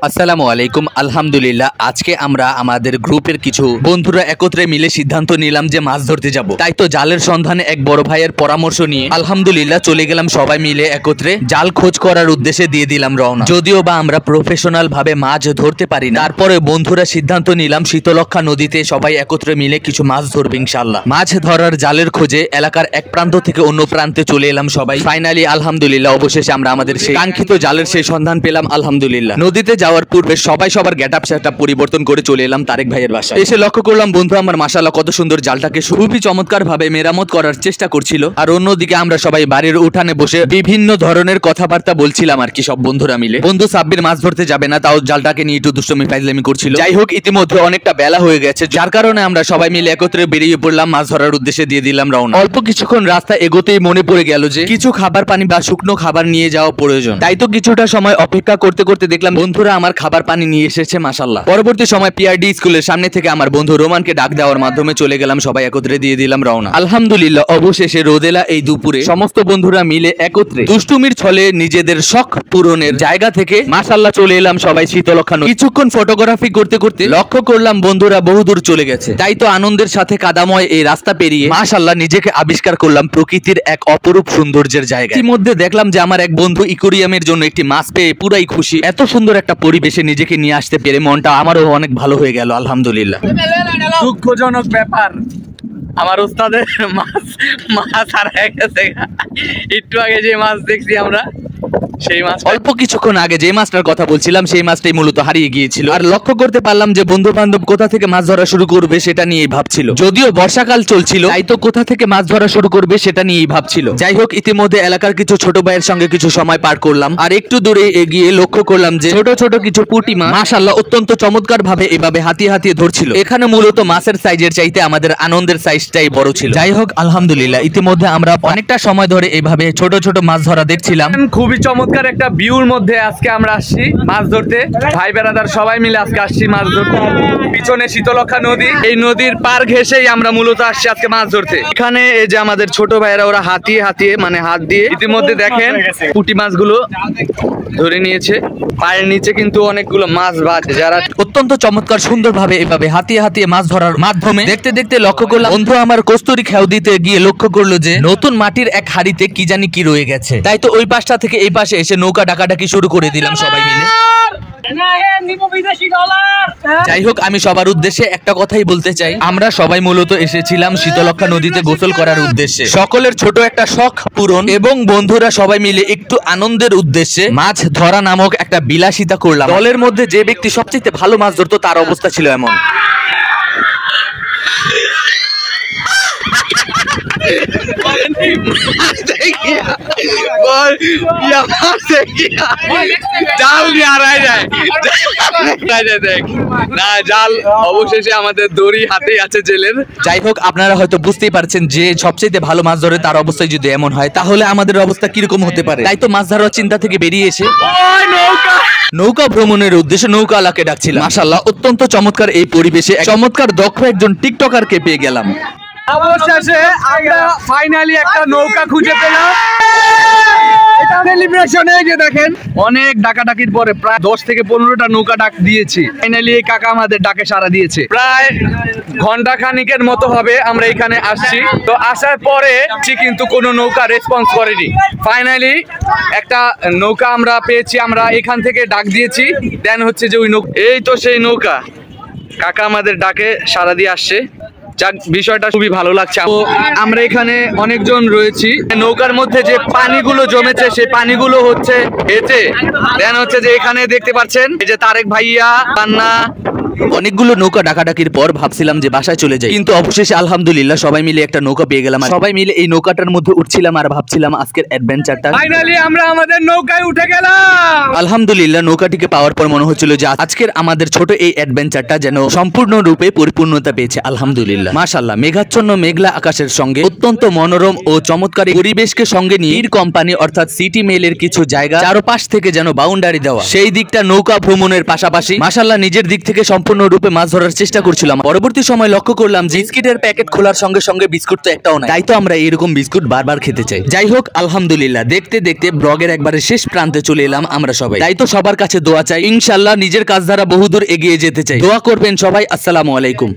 আসসালামু আলাইকুম। আলহামদুলিল্লাহ, আজকে আমরা আমাদের গ্রুপের কিছু বন্ধুরা একত্রে মিলে সিদ্ধান্ত নিলাম যে মাছ ধরতে যাব। তাই তো জালের সন্ধানে এক বড় ভাইয়ের পরামর্শ নিয়ে আলহামদুলিল্লাহ চলে গেলাম সবাই মিলে একত্রে জাল খোঁজ করার উদ্দেশ্যে দিয়ে দিলাম রওনা। যদিও বা আমরা প্রফেশনাল ভাবে মাছ ধরতে পারি না, তারপরে বন্ধুরা সিদ্ধান্ত নিলাম শীতলক্ষা নদীতে সবাই একত্রে মিলে কিছু মাছ ধরবে ইনশাআল্লাহ। মাছ ধরার জালের খোঁজে এলাকার এক প্রান্ত থেকে অন্য প্রান্তে চলে এলাম সবাই। ফাইনালি আলহামদুলিল্লাহ অবশেষে আমরা আমাদের সেই কাঙ্ক্ষিত জালের সেই সন্ধান পেলাম আলহামদুলিল্লাহ। নদীতে যাওয়ার পূর্বে সবাই সবার গেটআপ সেটআপ পরিবর্তন করে চলে এলাম তারেক ভাইয়ের বাসায়। এসে লক্ষ্য করলাম বন্ধু আমার মাশাআল্লাহ কত সুন্দর জালটাকে খুবই চমৎকার ভাবে মেরামত করার চেষ্টা করছিল। আর অন্যদিকে আমরা সবাই বাড়ির উঠানে বসে বিভিন্ন ধরনের কথাবার্তা বলছিলাম আর কি সব বন্ধুরা মিলে। বন্ধু সাব্বির মাছ ধরতে যাবে না, তাও জালটাকে নিয়ে একটু দুষ্টমি ফাইজলামি করছিল। যাই হোক, ইতিমধ্যে অনেকটা বেলা হয়ে গেছে, যার কারণে আমরা সবাই মিলে একত্রে বেরিয়ে পড়লাম মাছ ধরার উদ্দেশ্যে দিয়ে দিলাম রওনা। অল্প কিছুক্ষণ রাস্তা এগোতেই মনে পড়ে গেল যে কিছু খাবার পানি বা শুকনো খাবার নিয়ে যাওয়া প্রয়োজন। তাই তো কিছুটা সময় অপেক্ষা করতে করতে দেখলাম বন্ধুরা আমার খাবার পানি নিয়ে এসেছে মাশাআল্লাহ। পরবর্তী সময় পিআরডি স্কুলের সামনে থেকে আমার বন্ধু রোমানকে ডাক দেওয়ার মাধ্যমে চলে গেলাম সবাই একত্রে দিয়ে দিলাম রওনা। আলহামদুলিল্লাহ অবশেষে রোদেলা এই দুপুরে সমস্ত বন্ধুরা মিলে একত্রে দুষ্টুমির ছলে নিজেদের শখ পূরণের জায়গা থেকে মাশাআল্লাহ চলে এলাম সবাই শীতলক্ষা নদী। কিছুক্ষণ ফটোগ্রাফি করতে করতে লক্ষ্য করলাম বন্ধুরা বহুদূর চলে গেছে। তাই তো আনন্দের সাথে কাদাময় এই রাস্তা পেরিয়ে মাশাআল্লাহ নিজেকে আবিষ্কার করলাম প্রকৃতির এক অপরূপ সৌন্দর্যের জায়গা। ইতিমধ্যে দেখলাম যে আমার এক বন্ধু ইকোরিয়ামের জন্য একটি মাছ পেয়ে পুরাই খুশি। এত সুন্দর একটা পরিবেশে নিজেকে নিয়ে আসতে পেরে মনটা আমারও অনেক ভালো হয়ে গেল আলহামদুলিল্লাহ। দুঃখজনক ব্যাপার, আমার ওস্তাদের মাছ হারায় গেছে। একটু আগে যে মাছ দেখছি আমরা, সেই মাছ অল্প কিছুক্ষণ আগে যে মাছটার কথা বলছিলাম সেই মাছটাই মূলত হারিয়ে গিয়েছিল। আর লক্ষ্য করতে পারলাম যে বন্ধু বান্ধব কোথা থেকে মাছ ধরা শুরু করবে সেটা নিয়েই ভাবছিল। যদিও বর্ষাকাল চলছিল, তাই তো কোথা থেকে মাছ ধরা শুরু করবে সেটা নিয়েই ভাবছিল। যাই হোক, ইতিমধ্যে এলাকার কিছু ছোট ভাইয়ের সঙ্গে কিছু সময় পার করলাম। আর একটু দূরে এগিয়ে লক্ষ্য করলাম যে ছোট ছোট কিছু পুঁটি মাছ মাশাআল্লাহ অত্যন্ত চমৎকার ভাবে এভাবে হাতিয়ে হাতিয়ে ধরছিল। এখানে মূলত মাছের সাইজের চাইতে আমাদের আনন্দের সাইজটাই বড় ছিল। যাই হোক আলহামদুলিল্লাহ, ইতিমধ্যে আমরা অনেকটা সময় ধরে এইভাবে ছোট ছোট মাছ ধরা দেখছিলাম। খুবই চমৎকার একটা ভিউর মধ্যে আজকে আমরা আসছি মাছ ধরতে। ভাই বেড়াদার সবাই মিলে আজকে আসছি মাছ ধরতে। পিছনে শীতলক্ষা নদী, এই নদীর পার ঘেঁষেই আমরা মূলত আসছি আজকে মাছ ধরতে। এখানে এই যে আমাদের ছোট ভাইয়েরা ওরা হাতিয়ে হাতিয়ে মানে হাত দিয়ে ইতিমধ্যে দেখেন পুঁটি মাছগুলো ধরে নিয়েছে। পায়ের নিচে কিন্তু অনেকগুলো মাছ বাজে, যারা অত্যন্ত চমৎকার সুন্দর ভাবে এভাবে হাতিয়ে হাতিয়ে মাছ ধরার মাধ্যমে দেখতে দেখতে লক্ষ্য করলাম বন্ধু আমার কস্তুরি খেয়াও দিতে গিয়ে লক্ষ্য করলো যে নতুন মাটির এক হাড়িতে কি জানি কি রয়ে গেছে। তাই তো ওই পাশটা থেকে এই পাশে এসে নৌকা ডাকাডাকি শুরু করে দিলাম সবাই মিলে। যাই হোক, আমি সবার উদ্দেশ্যে একটা কথাই বলতে চাই, আমরা সবাই মূলত এসেছিলাম শীতলক্ষা নদীতে গোসল করার উদ্দেশ্যে। সকলের ছোট একটা শখ পূরণ এবং বন্ধুরা সবাই মিলে একটু আনন্দের উদ্দেশ্যে মাছ ধরা নামক একটা বিলাসিতা করলাম। দলের মধ্যে যে ব্যক্তি সবচেয়ে ভালো মাছ ধরতো তার অবস্থা ছিল এমন। জাল অবশেষে আমাদের দড়ি হাতেই আছে জেলের। যাই হোক, আপনারা হয়তো বুঝতেই পারছেন যে সবচেয়ে ভালো মাছ ধরে তার অবস্থায় যদি এমন হয় তাহলে আমাদের অবস্থা কিরকম হতে পারে। তাই তো মাছ ধরার চিন্তা থেকে বেরিয়ে এসে নৌকা ভ্রমণের উদ্দেশ্যে নৌকাওয়ালাকে ডাকছিলাম। মাশাআল্লাহ অত্যন্ত চমৎকার এই পরিবেশে চমৎকার দক্ষ একজন টিকটকারকে পেয়ে গেলাম। অবশেষে আমরা ফাইনালি একটা নৌকা খুঁজে পেলাম। এটা সেলিব্রেশন। এই যে দেখেন, অনেক ডাকাডাকির পরে প্রায় 10 থেকে 15টা নৌকা ডাক দিয়েছি। ফাইনালি এই কাকা আমাদের ডাকে সাড়া দিয়েছে। প্রায় ঘন্টা খানিকের মতো হবে আমরা এখানে আসছি। তো আসার পরে কিন্তু কোনো নৌকা রেসপন্স করেনি। ফাইনালি একটা নৌকা আমরা পেয়েছি, আমরা এখান থেকে ডাক দিয়েছি। দেন হচ্ছে যে ওই নৌকা, এই তো সেই নৌকা, কাকা আমাদের ডাকে সাড়া দিয়ে আসছে। যাক, বিষয়টা খুবই ভালো লাগছে। আমরা এখানে অনেকজন রয়েছি। নৌকার মধ্যে যে পানিগুলো জমেছে সেই পানিগুলো হচ্ছে হেঁটে দেন হচ্ছে যে এখানে দেখতে পাচ্ছেন এই যে তারেক ভাইয়া, পান্না, অনেকগুলো নৌকা ডাকাডাকির পর ভাবছিলাম যে বাসায় চলে যাই, কিন্তু অবশেষে আলহামদুলিল্লাহ সবাই মিলে একটা নৌকা পেয়ে গেলাম। সবাই মিলে এই নৌকাটার মধ্যে উঠছিলাম আর ভাবছিলাম আজকের অ্যাডভেঞ্চারটা। ফাইনালি আমরা আমাদের নৌকায় উঠে গেলাম। আলহামদুলিল্লাহ নৌকাটিকে পাওয়ার পর মনে হচ্ছিল যে আজকের আমাদের ছোট এই অ্যাডভেঞ্চারটা যেন সম্পূর্ণরূপে পরিপূর্ণতা পেয়েছে আলহামদুলিল্লাহ। মাশাআল্লাহ, মেঘাচ্ছন্ন মেঘলা আকাশের সঙ্গে অত্যন্ত মনোরম ও চমৎকার পরিবেশকে সঙ্গে নিয়ে কোম্পানি অর্থাৎ সিটি মেলের কিছু জায়গা চারপাশ থেকে যেন বাউন্ডারি দেওয়া, সেই দিকটা নৌকা ভ্রমণের পাশাপাশি মাশাআল্লাহ নিজের দিক থেকে সম্পূর্ণরূপে মাছ ধরার চেষ্টা করছিলাম। পরবর্তী সময় লক্ষ্য করলাম যে বিস্কিটের প্যাকেট খোলার সঙ্গে সঙ্গে বিস্কুট তো একটাও নাই। তাই তো আমরা এরকম বিস্কুট বারবার খেতে চাই। যাই হোক, আলহামদুলিল্লাহ দেখতে দেখতে ব্লগের একবারে শেষ প্রান্তে চলে এলাম আমরা সবাই। তাই তো সবার কাছে দোয়া চাই, ইনশাআল্লাহ নিজের কাজ দ্বারা বহুদূর এগিয়ে যেতে চাই। দোয়া করবেন সবাই। আসসালামু আলাইকুম।